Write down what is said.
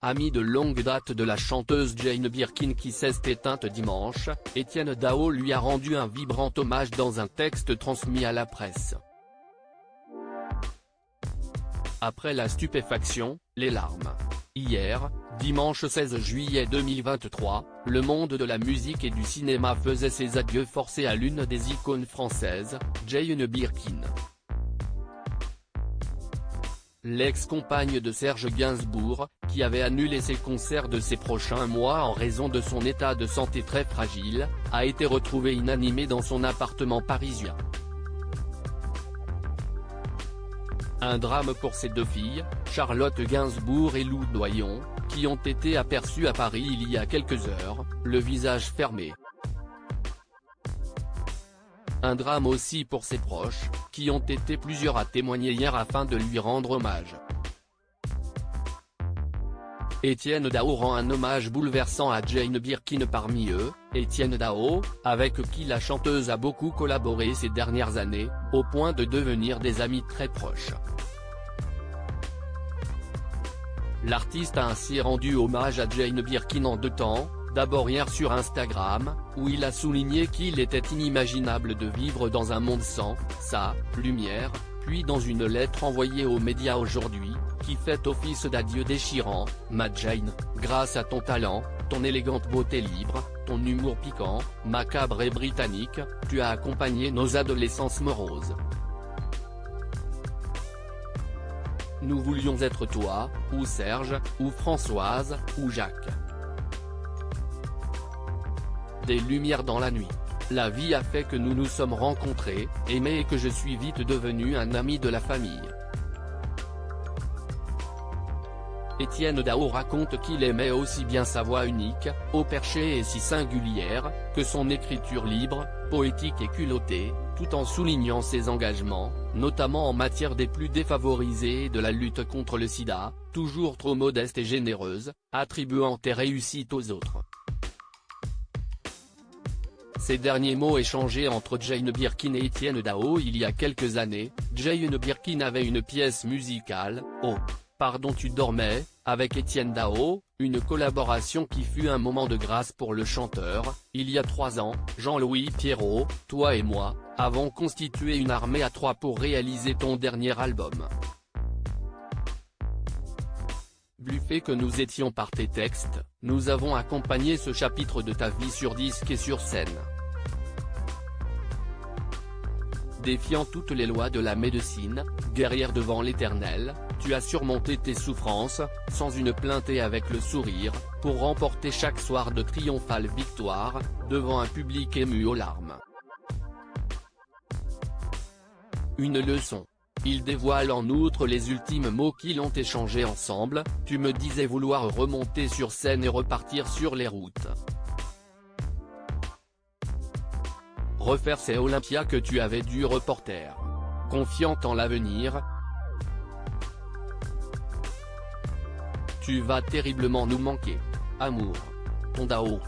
Ami de longue date de la chanteuse Jane Birkin qui s'est éteinte dimanche, Etienne Dao lui a rendu un vibrant hommage dans un texte transmis à la presse. Après la stupéfaction, les larmes. Hier, dimanche 16 juillet 2023, le monde de la musique et du cinéma faisait ses adieux forcés à l'une des icônes françaises, Jane Birkin. L'ex-compagne de Serge Gainsbourg, qui avait annulé ses concerts de ces prochains mois en raison de son état de santé très fragile, a été retrouvée inanimée dans son appartement parisien. Un drame pour ses deux filles, Charlotte Gainsbourg et Lou Doyon, qui ont été aperçues à Paris il y a quelques heures, le visage fermé. Un drame aussi pour ses proches, qui ont été plusieurs à témoigner hier afin de lui rendre hommage. Etienne Dao rend un hommage bouleversant à Jane Birkin, parmi eux, Etienne Dao, avec qui la chanteuse a beaucoup collaboré ces dernières années, au point de devenir des amis très proches. L'artiste a ainsi rendu hommage à Jane Birkin en deux temps, d'abord hier sur Instagram, où il a souligné qu'il était inimaginable de vivre dans un monde sans sa lumière, puis dans une lettre envoyée aux médias aujourd'hui, qui fait office d'adieu déchirant: Ma Jane, grâce à ton talent, ton élégante beauté libre, ton humour piquant, macabre et britannique, tu as accompagné nos adolescences moroses. Nous voulions être toi, ou Serge, ou Françoise, ou Jacques. Des lumières dans la nuit. La vie a fait que nous nous sommes rencontrés, aimés et que je suis vite devenu un ami de la famille. Etienne Dao raconte qu'il aimait aussi bien sa voix unique, au perché et si singulière, que son écriture libre, poétique et culottée, tout en soulignant ses engagements, notamment en matière des plus défavorisés et de la lutte contre le sida, toujours trop modeste et généreuse, attribuant tes réussites aux autres. Ces derniers mots échangés entre Jane Birkin et Etienne Dao il y a quelques années, Jane Birkin avait une pièce musicale, Oh, pardon tu dormais, avec Etienne Dao, une collaboration qui fut un moment de grâce pour le chanteur. Il y a 3 ans, Jean-Louis Pierrot, toi et moi, avons constitué une armée à 3 pour réaliser ton dernier album. Du fait que nous étions par tes textes, nous avons accompagné ce chapitre de ta vie sur disque et sur scène. Défiant toutes les lois de la médecine, guerrière devant l'éternel, tu as surmonté tes souffrances, sans une plainte et avec le sourire, pour remporter chaque soir de triomphale victoire, devant un public ému aux larmes. Une leçon. Il dévoile en outre les ultimes mots qu'ils ont échangés ensemble: tu me disais vouloir remonter sur scène et repartir sur les routes. Refaire ces Olympias que tu avais dû reporter. Confiante en l'avenir. Tu vas terriblement nous manquer. Amour. Ton Dao.